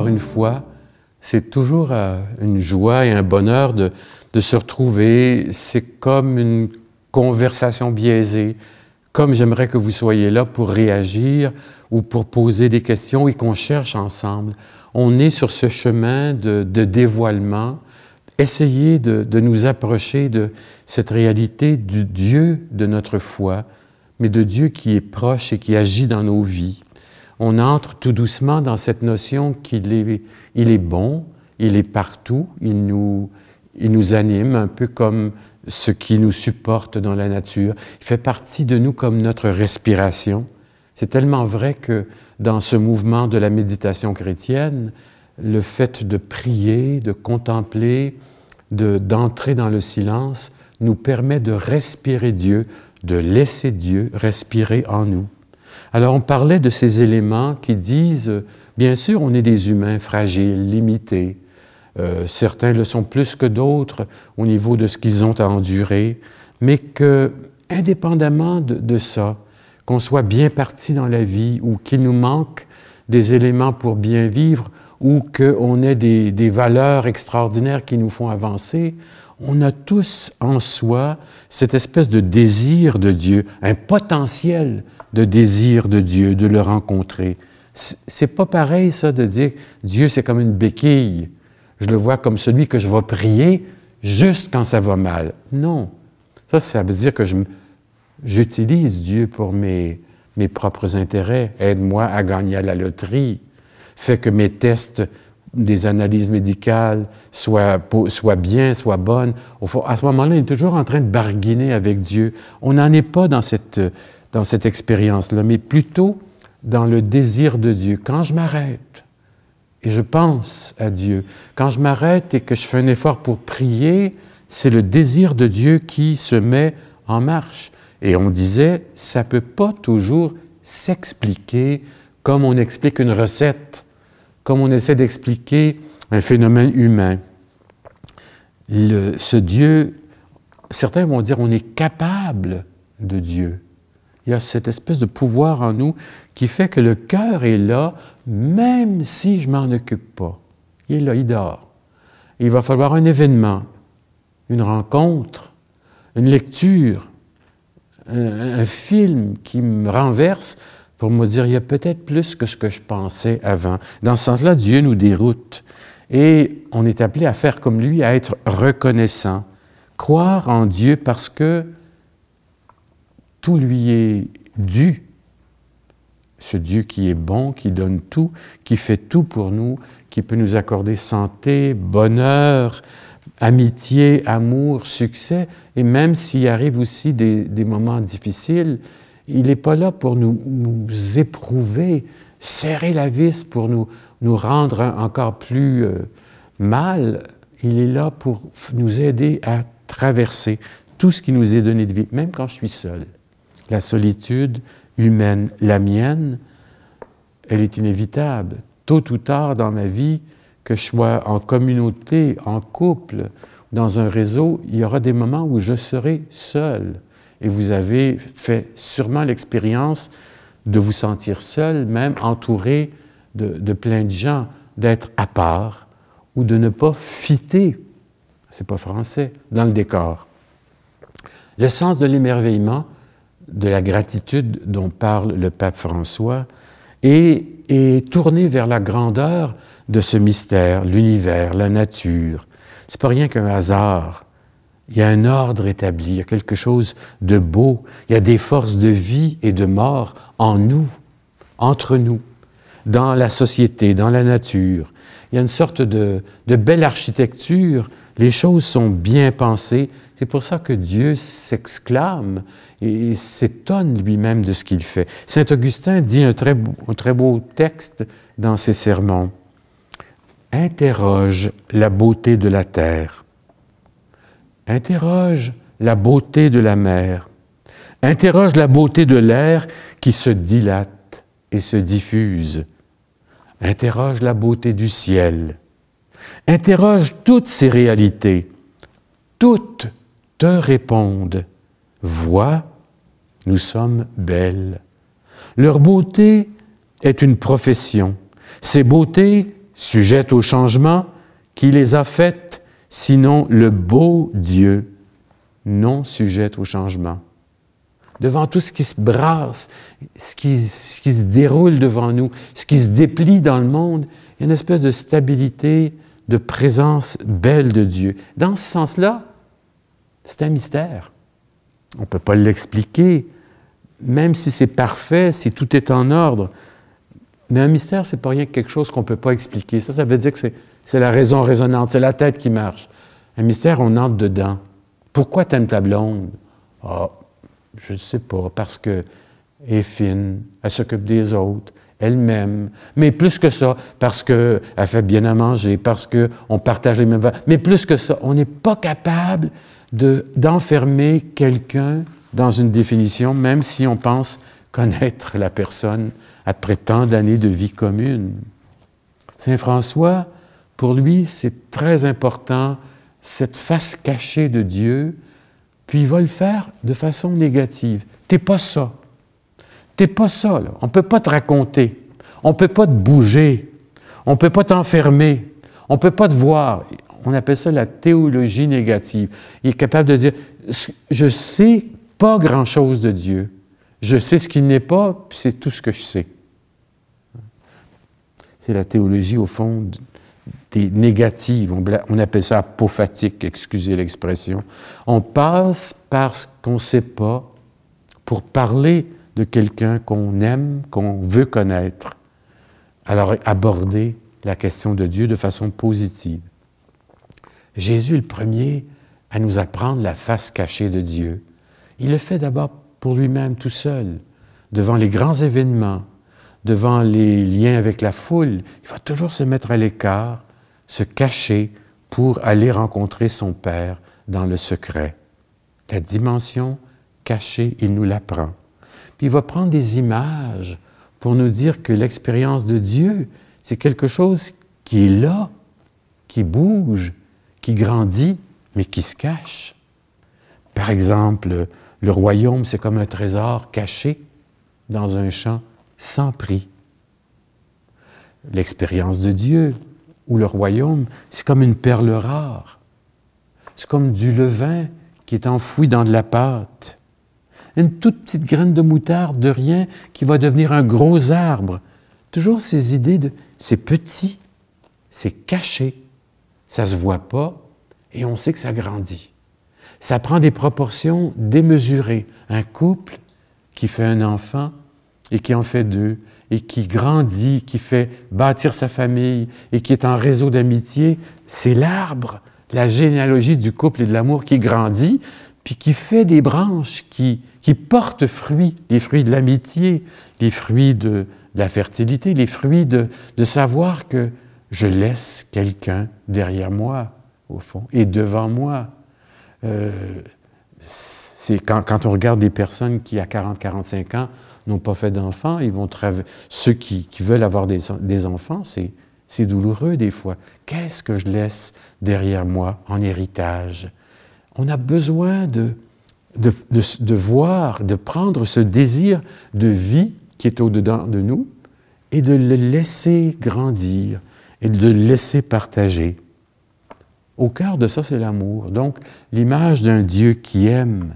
encore une fois, c'est toujours une joie et un bonheur de se retrouver. C'est comme une conversation biaisée, comme j'aimerais que vous soyez là pour réagir ou pour poser des questions et qu'on cherche ensemble. On est sur ce chemin de dévoilement. Essayez de nous approcher de cette réalité du Dieu de notre foi, mais de Dieu qui est proche et qui agit dans nos vies. On entre tout doucement dans cette notion qu'il est bon, il est partout, il nous anime, un peu comme ce qui nous supporte dans la nature. Il fait partie de nous comme notre respiration. C'est tellement vrai que dans ce mouvement de la méditation chrétienne, le fait de prier, de contempler, d'entrer dans le silence, nous permet de respirer Dieu, de laisser Dieu respirer en nous. Alors on parlait de ces éléments qui disent, bien sûr, on est des humains fragiles, limités. Certains le sont plus que d'autres au niveau de ce qu'ils ont à endurer, mais que, indépendamment de ça, qu'on soit bien parti dans la vie ou qu'il nous manque des éléments pour bien vivre ou qu'on ait des valeurs extraordinaires qui nous font avancer, on a tous en soi cette espèce de désir de Dieu, un potentiel de désir de Dieu, de le rencontrer. C'est pas pareil, ça, de dire Dieu, c'est comme une béquille. Je le vois comme celui que je vais prier juste quand ça va mal. Non. Ça veut dire que j'utilise Dieu pour mes propres intérêts. Aide-moi à gagner à la loterie. Fais que mes tests des analyses médicales soient bien, soient bonnes. Au fond, à ce moment-là, on est toujours en train de barguiner avec Dieu. On n'en est pas dans cette expérience-là, mais plutôt dans le désir de Dieu. Quand je m'arrête et je pense à Dieu, quand je m'arrête et que je fais un effort pour prier, c'est le désir de Dieu qui se met en marche. Et on disait, ça ne peut pas toujours s'expliquer comme on explique une recette, comme on essaie d'expliquer un phénomène humain. Ce Dieu, certains vont dire on est capable de Dieu. Il y a cette espèce de pouvoir en nous qui fait que le cœur est là, même si je ne m'en occupe pas. Il est là, il dort. Il va falloir un événement, une rencontre, une lecture, un film qui me renverse pour me dire, il y a peut-être plus que ce que je pensais avant. Dans ce sens-là, Dieu nous déroute. Et on est appelé à faire comme lui, à être reconnaissant. Croire en Dieu parce que tout lui est dû. Ce Dieu qui est bon, qui donne tout, qui fait tout pour nous, qui peut nous accorder santé, bonheur, amitié, amour, succès. Et même s'il arrive aussi des moments difficiles, il n'est pas là pour nous éprouver, serrer la vis pour nous rendre encore plus mal. Il est là pour nous aider à traverser tout ce qui nous est donné de vie, même quand je suis seul. La solitude humaine, la mienne, elle est inévitable. Tôt ou tard dans ma vie, que je sois en communauté, en couple, dans un réseau, il y aura des moments où je serai seul. Et vous avez fait sûrement l'expérience de vous sentir seul, même entouré de plein de gens, d'être à part ou de ne pas fitter, c'est pas français, dans le décor. Le sens de l'émerveillement, de la gratitude dont parle le pape François, est tourné vers la grandeur de ce mystère, l'univers, la nature. C'est pas rien qu'un hasard. Il y a un ordre établi, il y a quelque chose de beau, il y a des forces de vie et de mort en nous, entre nous, dans la société, dans la nature. Il y a une sorte de belle architecture, les choses sont bien pensées. C'est pour ça que Dieu s'exclame et s'étonne lui-même de ce qu'il fait. Saint Augustin dit un très beau texte dans ses sermons. « Interroge la beauté de la terre. Interroge la beauté de la mer. Interroge la beauté de l'air qui se dilate et se diffuse. Interroge la beauté du ciel. Interroge toutes ces réalités. Toutes te répondent. Vois, nous sommes belles. Leur beauté est une profession. Ces beautés sujette au changement, qui les a faites, sinon le beau Dieu, non sujette au changement. Devant tout ce qui se brasse, ce qui se déroule devant nous, ce qui se déplie dans le monde, il y a une espèce de stabilité, de présence belle de Dieu. Dans ce sens-là, c'est un mystère. On ne peut pas l'expliquer, même si c'est parfait, si tout est en ordre. Mais un mystère, ce n'est pas rien que quelque chose qu'on ne peut pas expliquer. Ça veut dire que c'est la raison raisonnante, c'est la tête qui marche. Un mystère, on entre dedans. Pourquoi t'aimes ta blonde? Ah, je ne sais pas, parce qu'elle est fine, elle s'occupe des autres, elle m'aime. Mais plus que ça, parce qu'elle fait bien à manger, parce qu'on partage les mêmes valeurs. Mais plus que ça, on n'est pas capable d'enfermer quelqu'un dans une définition, même si on pense connaître la personne après tant d'années de vie commune. Saint François, pour lui, c'est très important, cette face cachée de Dieu, puis il va le faire de façon négative. T'es pas ça. T'es pas ça, là. On ne peut pas te raconter. On ne peut pas te bouger. On ne peut pas t'enfermer. On ne peut pas te voir. On appelle ça la théologie négative. Il est capable de dire, je sais pas grand-chose de Dieu. Je sais ce qu'il n'est pas, puis c'est tout ce que je sais. C'est la théologie, au fond, des négatives. On appelle ça apophatique, excusez l'expression. On passe par ce qu'on ne sait pas pour parler de quelqu'un qu'on aime, qu'on veut connaître. Alors, aborder la question de Dieu de façon positive. Jésus est le premier à nous apprendre la face cachée de Dieu. Il le fait d'abord pour lui-même tout seul, devant les grands événements, devant les liens avec la foule. Il va toujours se mettre à l'écart, se cacher pour aller rencontrer son Père dans le secret. La dimension cachée, il nous l'apprend. Puis il va prendre des images pour nous dire que l'expérience de Dieu, c'est quelque chose qui est là, qui bouge, qui grandit, mais qui se cache. Par exemple, le royaume, c'est comme un trésor caché dans un champ sans prix. L'expérience de Dieu, ou le royaume, c'est comme une perle rare. C'est comme du levain qui est enfoui dans de la pâte. Une toute petite graine de moutarde, de rien, qui va devenir un gros arbre. Toujours ces idées de... C'est petit, c'est caché, ça ne se voit pas, et on sait que ça grandit. Ça prend des proportions démesurées. Un couple qui fait un enfant et qui en fait deux, et qui grandit, qui fait bâtir sa famille, et qui est en réseau d'amitié, c'est l'arbre, la généalogie du couple et de l'amour qui grandit, puis qui fait des branches qui portent fruit, les fruits de l'amitié, les fruits de la fertilité, les fruits de savoir que je laisse quelqu'un derrière moi, au fond, et devant moi. C'est quand on regarde des personnes qui, à 40-45 ans, n'ont pas fait d'enfants, ceux qui veulent avoir des enfants, c'est douloureux des fois. Qu'est-ce que je laisse derrière moi en héritage? On a besoin de voir, de prendre ce désir de vie qui est au-dedans de nous et de le laisser grandir et de le laisser partager. Au cœur de ça, c'est l'amour. Donc, l'image d'un Dieu qui aime.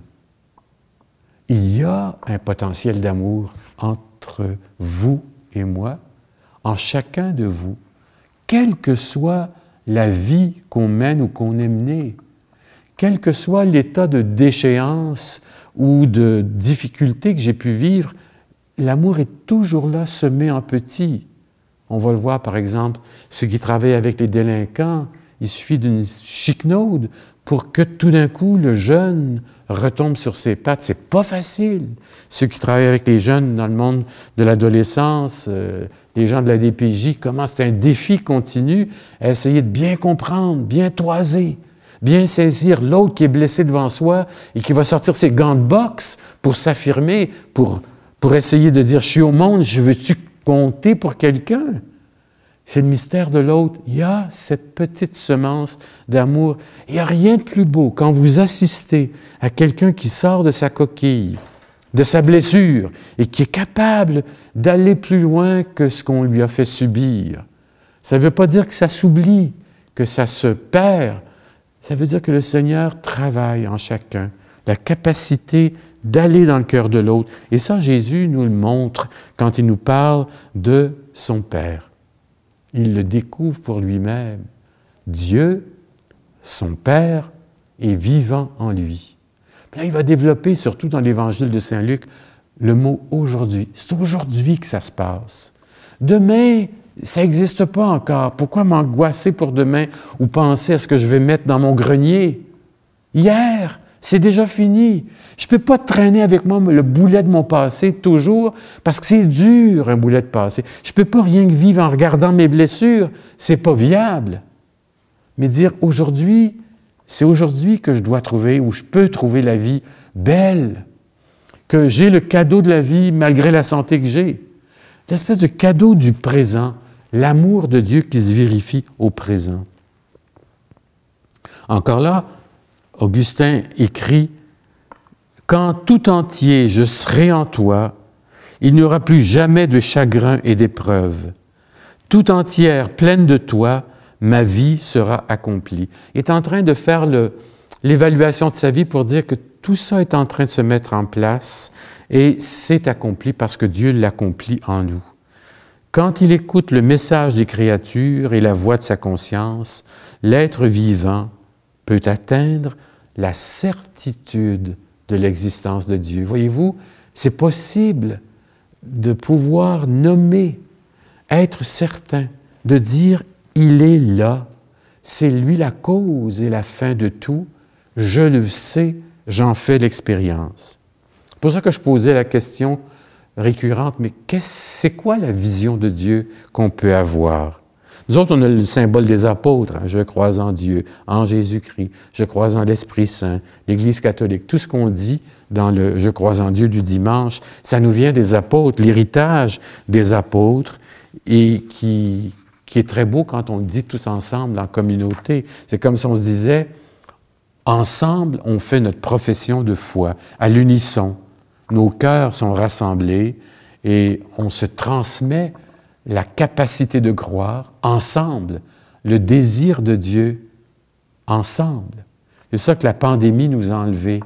Il y a un potentiel d'amour entre vous et moi, en chacun de vous, quelle que soit la vie qu'on mène ou qu'on est mené, quel que soit l'état de déchéance ou de difficulté que j'ai pu vivre, l'amour est toujours là, semé en petit. On va le voir, par exemple, ceux qui travaillent avec les délinquants, il suffit d'une chiquenaude pour que tout d'un coup, le jeune retombe sur ses pattes. C'est pas facile. Ceux qui travaillent avec les jeunes dans le monde de l'adolescence, les gens de la DPJ, comment c'est un défi continu à essayer de bien comprendre, bien toiser, bien saisir l'autre qui est blessé devant soi et qui va sortir ses gants de boxe pour s'affirmer, pour essayer de dire « je suis au monde, je veux-tu compter pour quelqu'un ?» C'est le mystère de l'autre. Il y a cette petite semence d'amour. Il n'y a rien de plus beau quand vous assistez à quelqu'un qui sort de sa coquille, de sa blessure, et qui est capable d'aller plus loin que ce qu'on lui a fait subir. Ça ne veut pas dire que ça s'oublie, que ça se perd. Ça veut dire que le Seigneur travaille en chacun, la capacité d'aller dans le cœur de l'autre. Et ça, Jésus nous le montre quand il nous parle de son Père. Il le découvre pour lui-même. Dieu, son Père, est vivant en lui. Puis là, il va développer, surtout dans l'Évangile de Saint Luc, le mot « aujourd'hui ». C'est aujourd'hui que ça se passe. Demain, ça n'existe pas encore. Pourquoi m'angoisser pour demain ou penser à ce que je vais mettre dans mon grenier? Hier, c'est déjà fini. Je ne peux pas traîner avec moi le boulet de mon passé toujours parce que c'est dur, un boulet de passé. Je ne peux pas rien que vivre en regardant mes blessures. Ce n'est pas viable. Mais dire aujourd'hui, c'est aujourd'hui que je dois trouver ou je peux trouver la vie belle, que j'ai le cadeau de la vie malgré la santé que j'ai. L'espèce de cadeau du présent, l'amour de Dieu qui se vérifie au présent. Encore là, Augustin écrit « Quand tout entier je serai en toi, il n'y aura plus jamais de chagrin et d'épreuve. Tout entière, pleine de toi, ma vie sera accomplie. » Il est en train de faire l'évaluation de sa vie pour dire que tout ça est en train de se mettre en place et c'est accompli parce que Dieu l'accomplit en nous. Quand il écoute le message des créatures et la voix de sa conscience, l'être vivant peut atteindre la certitude de l'existence de Dieu. Voyez-vous, c'est possible de pouvoir nommer, être certain, de dire « il est là, c'est lui la cause et la fin de tout, je le sais, j'en fais l'expérience. » C'est pour ça que je posais la question récurrente, mais c'est quoi la vision de Dieu qu'on peut avoir? Nous autres, on a le symbole des apôtres, hein, je crois en Dieu, en Jésus-Christ, je crois en l'Esprit Saint, l'Église catholique. Tout ce qu'on dit dans le « je crois en Dieu » du dimanche, ça nous vient des apôtres, l'héritage des apôtres, et qui est très beau quand on le dit tous ensemble, en communauté. C'est comme si on se disait, ensemble, on fait notre profession de foi, à l'unisson. Nos cœurs sont rassemblés et on se transmet la capacité de croire ensemble, le désir de Dieu ensemble. C'est ça que la pandémie nous a enlevé.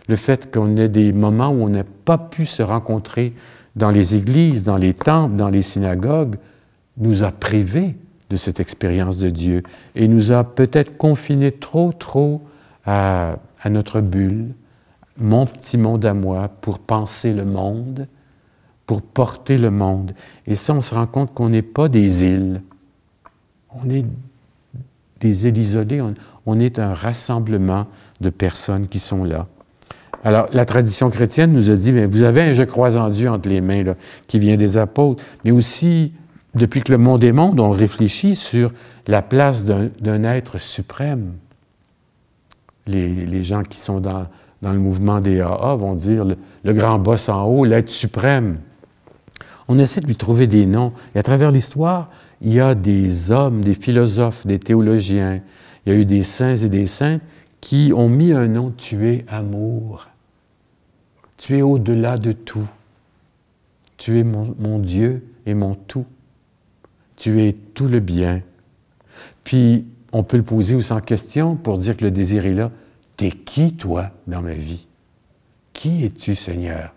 Le fait qu'on ait des moments où on n'a pas pu se rencontrer dans les églises, dans les temples, dans les synagogues, nous a privés de cette expérience de Dieu et nous a peut-être confinés trop à notre bulle, mon petit monde à moi, pour penser le monde, pour porter le monde. Et ça, on se rend compte qu'on n'est pas des îles. On est des îles isolées. On est un rassemblement de personnes qui sont là. Alors, la tradition chrétienne nous a dit, mais vous avez un « je crois en Dieu » entre les mains, là, qui vient des apôtres, mais aussi, depuis que le monde est monde, on réfléchit sur la place d'un être suprême. Les gens qui sont dans le mouvement des AA vont dire le grand boss en haut, l'être suprême. On essaie de lui trouver des noms. Et à travers l'histoire, il y a des hommes, des philosophes, des théologiens, il y a eu des saints et des saintes qui ont mis un nom « Tu es amour ». Tu es au-delà de tout. Tu es mon Dieu et mon tout. Tu es tout le bien. Puis, on peut le poser aussi en question pour dire que le désir est là. T'es qui, toi, dans ma vie? Qui es-tu, Seigneur?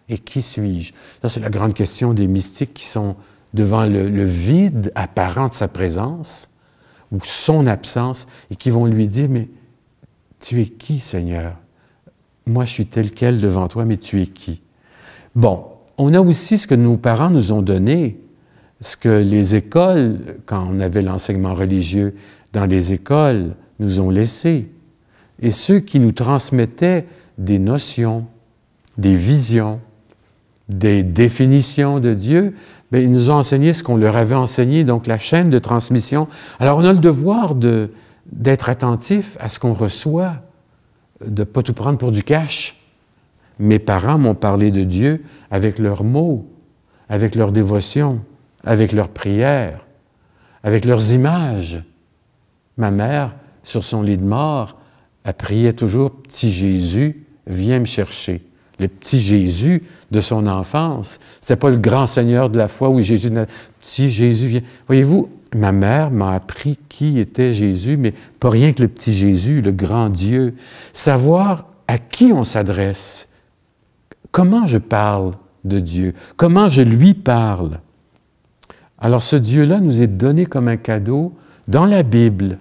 Et qui suis-je? Ça, c'est la grande question des mystiques qui sont devant le vide apparent de sa présence ou son absence et qui vont lui dire, mais tu es qui, Seigneur? Moi, je suis tel quel devant toi, mais tu es qui? Bon, on a aussi ce que nos parents nous ont donné, ce que les écoles, quand on avait l'enseignement religieux dans les écoles, nous ont laissé. Et ceux qui nous transmettaient des notions, des visions, des définitions de Dieu, bien, ils nous ont enseigné ce qu'on leur avait enseigné, donc la chaîne de transmission. Alors, on a le devoir d'être attentif à ce qu'on reçoit, de ne pas tout prendre pour du cash. Mes parents m'ont parlé de Dieu avec leurs mots, avec leur dévotion, avec leurs prières, avec leurs images. Ma mère, sur son lit de mort, elle priait toujours « Petit Jésus, viens me chercher ». Le petit Jésus de son enfance, ce n'était pas le grand Seigneur de la foi où Jésus... Petit Jésus vient... Voyez-vous, ma mère m'a appris qui était Jésus, mais pas rien que le petit Jésus, le grand Dieu. Savoir à qui on s'adresse, comment je parle de Dieu, comment je lui parle. Alors ce Dieu-là nous est donné comme un cadeau dans la Bible,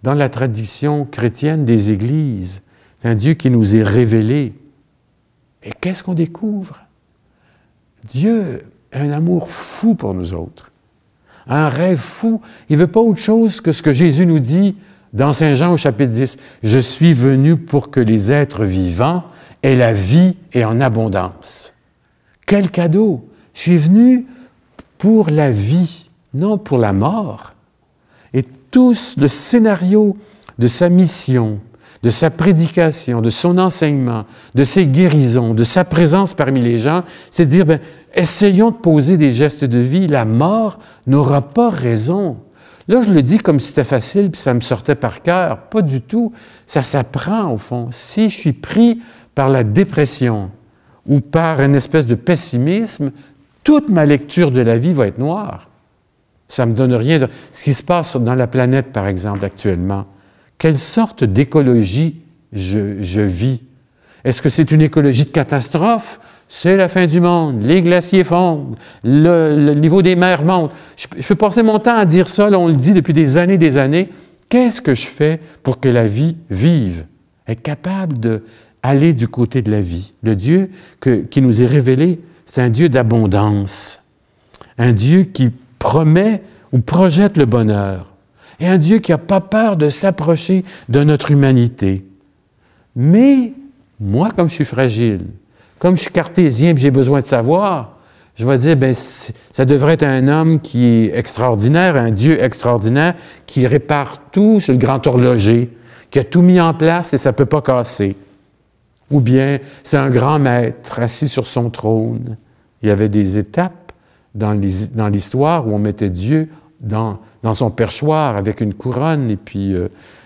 dans la tradition chrétienne des églises. C'est un Dieu qui nous est révélé. Et qu'est-ce qu'on découvre? Dieu a un amour fou pour nous autres, un rêve fou. Il ne veut pas autre chose que ce que Jésus nous dit dans Saint Jean au chapitre 10. « Je suis venu pour que les êtres vivants aient la vie et en abondance. » Quel cadeau! Je suis venu pour la vie, non pour la mort. Et tout le scénario de sa mission, de sa prédication, de son enseignement, de ses guérisons, de sa présence parmi les gens, c'est de dire, bien, essayons de poser des gestes de vie. La mort n'aura pas raison. Là, je le dis comme si c'était facile, puis ça me sortait par cœur. Pas du tout. Ça s'apprend, au fond. Si je suis pris par la dépression ou par une espèce de pessimisme, toute ma lecture de la vie va être noire. Ça ne me donne rien de... Ce qui se passe dans la planète, par exemple, actuellement, quelle sorte d'écologie je vis? Est-ce que c'est une écologie de catastrophe? C'est la fin du monde, les glaciers fondent, le niveau des mers monte. Je peux passer mon temps à dire ça, là, on le dit depuis des années. Qu'est-ce que je fais pour que la vie vive? Être capable d'aller du côté de la vie. Le Dieu qui nous est révélé, c'est un Dieu d'abondance, un Dieu qui promet ou projette le bonheur, et un Dieu qui n'a pas peur de s'approcher de notre humanité. Mais moi, comme je suis fragile, comme je suis cartésien et j'ai besoin de savoir, je vais dire, bien, ça devrait être un homme qui est extraordinaire, un Dieu extraordinaire, qui répare tout sur le grand horloger, qui a tout mis en place et ça ne peut pas casser. Ou bien, c'est un grand maître assis sur son trône. Il y avait des étapes dans l'histoire où on mettait Dieu dans son perchoir avec une couronne et puis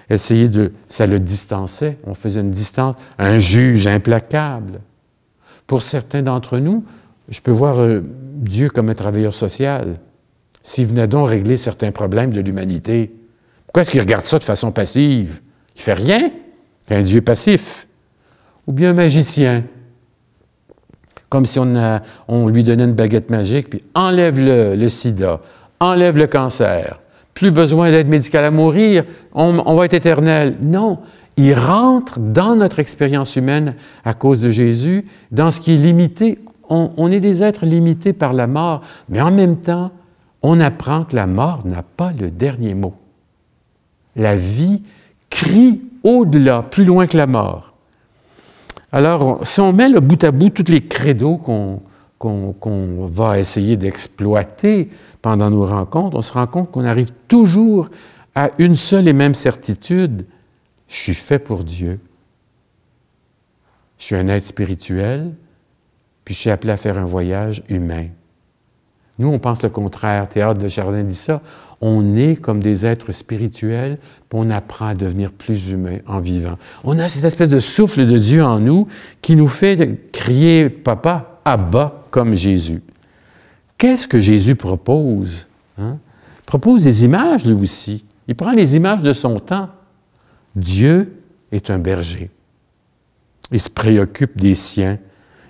ça le distançait. On faisait une distance, un juge implacable. Pour certains d'entre nous, je peux voir Dieu comme un travailleur social. S'il venait donc régler certains problèmes de l'humanité, pourquoi est-ce qu'il regarde ça de façon passive? Il ne fait rien. C'est un Dieu passif. Ou bien un magicien. Comme si on lui donnait une baguette magique, puis enlève le sida, enlève le cancer. Plus besoin d'aide médicale à mourir, on va être éternel. Non, il rentre dans notre expérience humaine à cause de Jésus, dans ce qui est limité. On est des êtres limités par la mort, mais en même temps, on apprend que la mort n'a pas le dernier mot. La vie crie au-delà, plus loin que la mort. Alors, si on met le bout à bout tous les credos qu'on va essayer d'exploiter pendant nos rencontres, on se rend compte qu'on arrive toujours à une seule et même certitude. Je suis fait pour Dieu. Je suis un être spirituel, puis je suis appelé à faire un voyage humain. Nous, on pense le contraire. Théâtre de Chardin dit ça. On est comme des êtres spirituels, puis on apprend à devenir plus humain en vivant. On a cette espèce de souffle de Dieu en nous qui nous fait crier « Papa, Abba » comme Jésus. Qu'est-ce que Jésus propose? Il propose des images, lui aussi. Il prend les images de son temps. Dieu est un berger. Il se préoccupe des siens.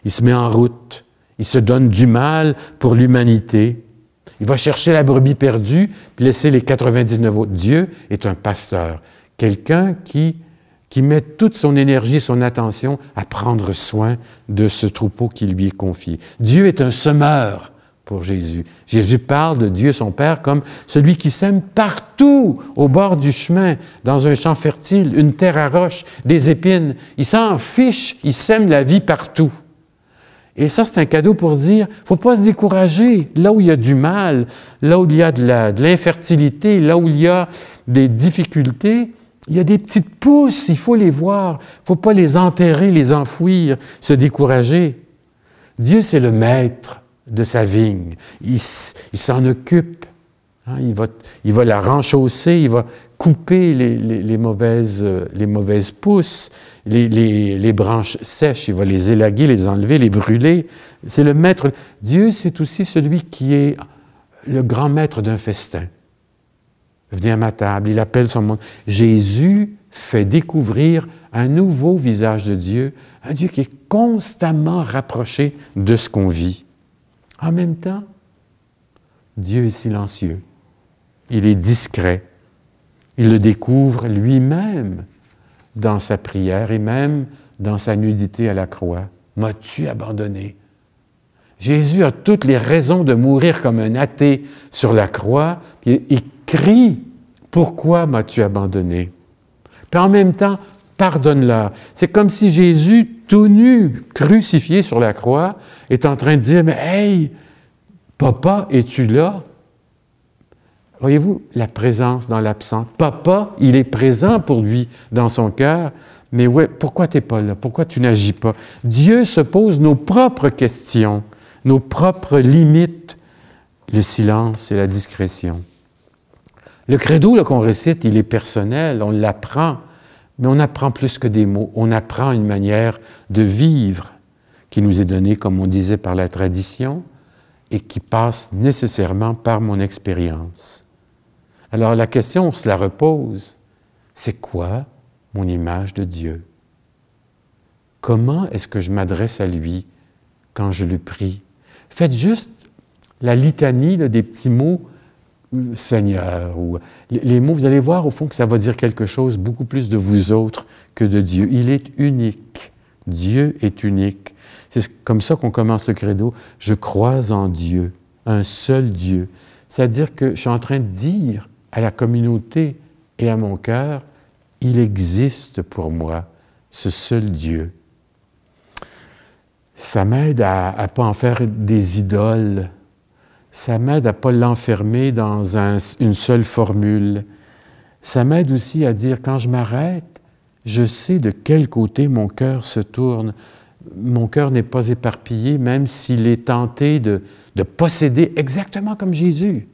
Il se met en route. Il se donne du mal pour l'humanité. Il va chercher la brebis perdue, puis laisser les 99 autres. Dieu est un pasteur, quelqu'un qui met toute son énergie, son attention à prendre soin de ce troupeau qui lui est confié. Dieu est un semeur pour Jésus. Jésus parle de Dieu, son Père, comme celui qui sème partout, au bord du chemin, dans un champ fertile, une terre à roche, des épines. Il s'en fiche, il sème la vie partout. Et ça, c'est un cadeau pour dire, il ne faut pas se décourager. Là où il y a du mal, là où il y a de l'infertilité, là où il y a des difficultés, il y a des petites pousses, il faut les voir. Il ne faut pas les enterrer, les enfouir, se décourager. Dieu, c'est le maître de sa vigne. Il s'en occupe. Il va la renchausser, il va couper les mauvaises pousses, les branches sèches, il va les élaguer, les enlever, les brûler. C'est le maître. Dieu, c'est aussi celui qui est le grand maître d'un festin. venez à ma table, il appelle son monde. Jésus fait découvrir un nouveau visage de Dieu, un Dieu qui est constamment rapproché de ce qu'on vit. En même temps, Dieu est silencieux, il est discret, il le découvre lui-même dans sa prière et même dans sa nudité à la croix. « M'as-tu abandonné? » Jésus a toutes les raisons de mourir comme un athée sur la croix, et il crie « Pourquoi m'as-tu abandonné? » Puis en même temps, pardonne-la. C'est comme si Jésus, tout nu, crucifié sur la croix, est en train de dire « Mais hey, papa, es-tu là? » Voyez-vous la présence dans l'absent. Papa, il est présent pour lui dans son cœur, mais ouais, pourquoi tu n'es pas là? Pourquoi tu n'agis pas? Dieu se pose nos propres questions, nos propres limites, le silence et la discrétion. Le credo qu'on récite, il est personnel, on l'apprend, mais on apprend plus que des mots. On apprend une manière de vivre qui nous est donnée, comme on disait, par la tradition et qui passe nécessairement par mon expérience. Alors la question, on se la repose, c'est quoi mon image de Dieu? Comment est-ce que je m'adresse à lui quand je le prie? Faites juste la litanie là, des petits mots « Seigneur » ou les mots, vous allez voir au fond que ça va dire quelque chose beaucoup plus de vous autres que de Dieu. Il est unique. Dieu est unique. C'est comme ça qu'on commence le credo. Je crois en Dieu, un seul Dieu. C'est-à-dire que je suis en train de dire à la communauté et à mon cœur, il existe pour moi ce seul Dieu. Ça m'aide à ne pas en faire des idoles. Ça m'aide à ne pas l'enfermer dans une seule formule. Ça m'aide aussi à dire, quand je m'arrête, je sais de quel côté mon cœur se tourne. Mon cœur n'est pas éparpillé, même s'il est tenté de posséder exactement comme Jésus.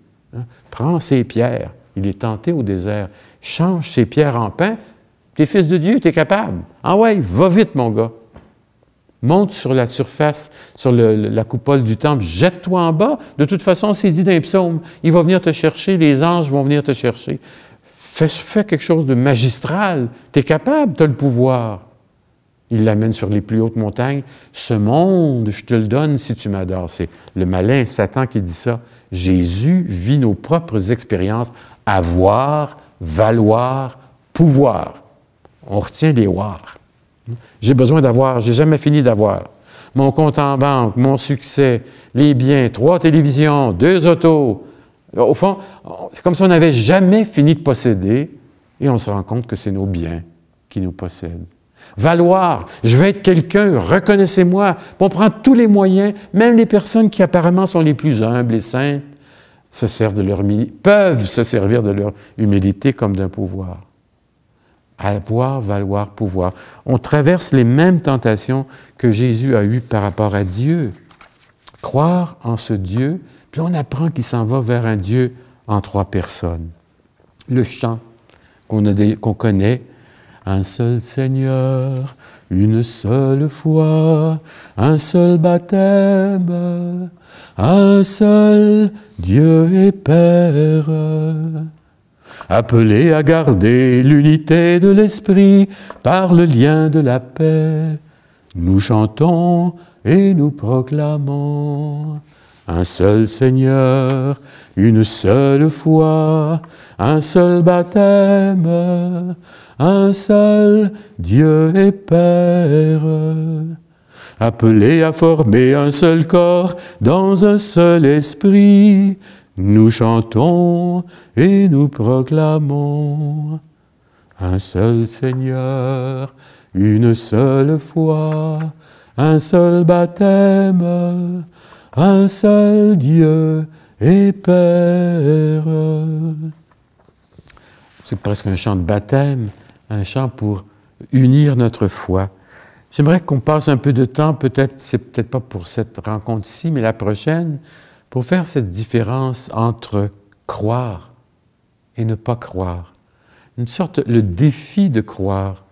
Prends ces pierres. Il est tenté au désert. Change ces pierres en pain. T'es fils de Dieu, t'es capable. Ah ouais, va vite, mon gars. Monte sur la surface, sur la coupole du temple, jette-toi en bas. De toute façon, c'est dit dans les psaumes. Il va venir te chercher, les anges vont venir te chercher. Fais quelque chose de magistral. T'es capable, t'as le pouvoir. Il l'amène sur les plus hautes montagnes. Ce monde, je te le donne si tu m'adores. C'est le malin Satan qui dit ça. Jésus vit nos propres expériences. Avoir, valoir, pouvoir. On retient les « voir ». J'ai besoin d'avoir, j'ai jamais fini d'avoir. Mon compte en banque, mon succès, les biens, 3 télévisions, 2 autos. Au fond, c'est comme si on n'avait jamais fini de posséder et on se rend compte que c'est nos biens qui nous possèdent. Valoir, je veux être quelqu'un, reconnaissez-moi. On prend tous les moyens, même les personnes qui apparemment sont les plus humbles et saintes, peuvent se servir de leur humilité comme d'un pouvoir. Avoir, valoir, pouvoir. On traverse les mêmes tentations que Jésus a eues par rapport à Dieu. Croire en ce Dieu, puis on apprend qu'il s'en va vers un Dieu en 3 personnes. Le chant qu'on connaît, un seul Seigneur, une seule foi, un seul baptême, un seul Dieu et Père. Appelés à garder l'unité de l'esprit par le lien de la paix, nous chantons et nous proclamons un seul Seigneur, une seule foi, un seul baptême, un seul Dieu et Père. Appelés à former un seul corps dans un seul esprit, nous chantons et nous proclamons un seul Seigneur, une seule foi, un seul baptême, un seul Dieu et Père. C'est presque un chant de baptême, un chant pour unir notre foi. J'aimerais qu'on passe un peu de temps, c'est peut-être pas pour cette rencontre-ci, mais la prochaine, pour faire cette différence entre croire et ne pas croire. Une sorte, le défi de croire.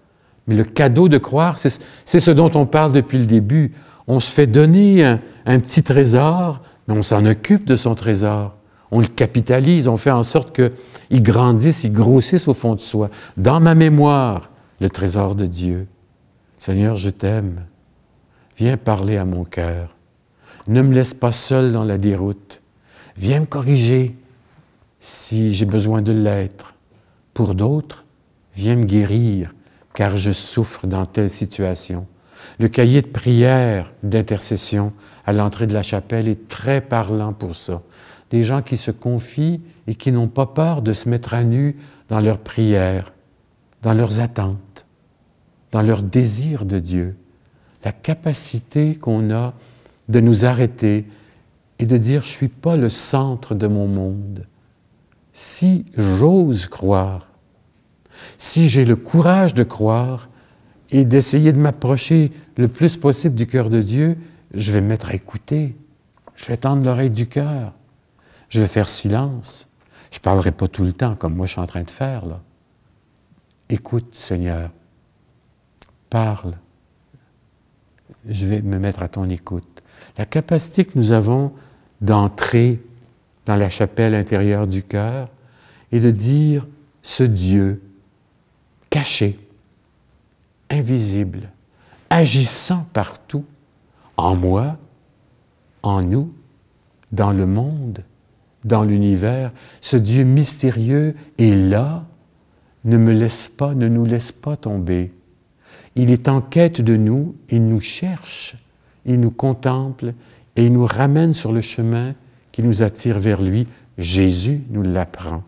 Mais le cadeau de croire, c'est ce dont on parle depuis le début. On se fait donner un petit trésor, mais on s'en occupe de son trésor. On le capitalise, on fait en sorte qu'il grandisse, il grossisse au fond de soi. Dans ma mémoire, le trésor de Dieu. Seigneur, je t'aime. Viens parler à mon cœur. Ne me laisse pas seul dans la déroute. Viens me corriger si j'ai besoin de l'être. Pour d'autres, viens me guérir, car je souffre dans telle situation. Le cahier de prière, d'intercession à l'entrée de la chapelle est très parlant pour ça. Des gens qui se confient et qui n'ont pas peur de se mettre à nu dans leurs prières, dans leurs attentes, dans leur désir de Dieu. La capacité qu'on a de nous arrêter et de dire « je ne suis pas le centre de mon monde ». Si j'ose croire, si j'ai le courage de croire et d'essayer de m'approcher le plus possible du cœur de Dieu, je vais me mettre à écouter, je vais tendre l'oreille du cœur, je vais faire silence. Je ne parlerai pas tout le temps comme moi je suis en train de faire là. Écoute, Seigneur, parle. Je vais me mettre à ton écoute. La capacité que nous avons d'entrer dans la chapelle intérieure du cœur et de dire ce Dieu caché, invisible, agissant partout, en moi, en nous, dans le monde, dans l'univers, ce Dieu mystérieux est là, ne me laisse pas, ne nous laisse pas tomber. Il est en quête de nous, il nous cherche, il nous contemple et il nous ramène sur le chemin qui nous attire vers lui. Jésus nous l'apprend.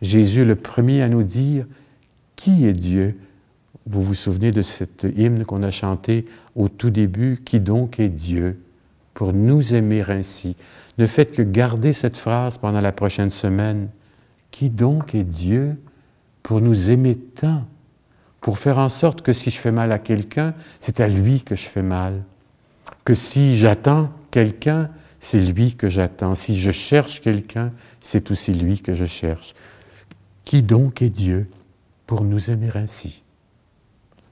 Jésus est le premier à nous dire qui est Dieu. Vous vous souvenez de cet hymne qu'on a chanté au tout début, « Qui donc est Dieu ?» pour nous aimer ainsi. Ne faites que garder cette phrase pendant la prochaine semaine. « Qui donc est Dieu ?» pour nous aimer tant, pour faire en sorte que si je fais mal à quelqu'un, c'est à lui que je fais mal. Que si j'attends quelqu'un, c'est lui que j'attends. Si je cherche quelqu'un, c'est aussi lui que je cherche. Qui donc est Dieu pour nous aimer ainsi?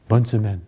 Bonne semaine.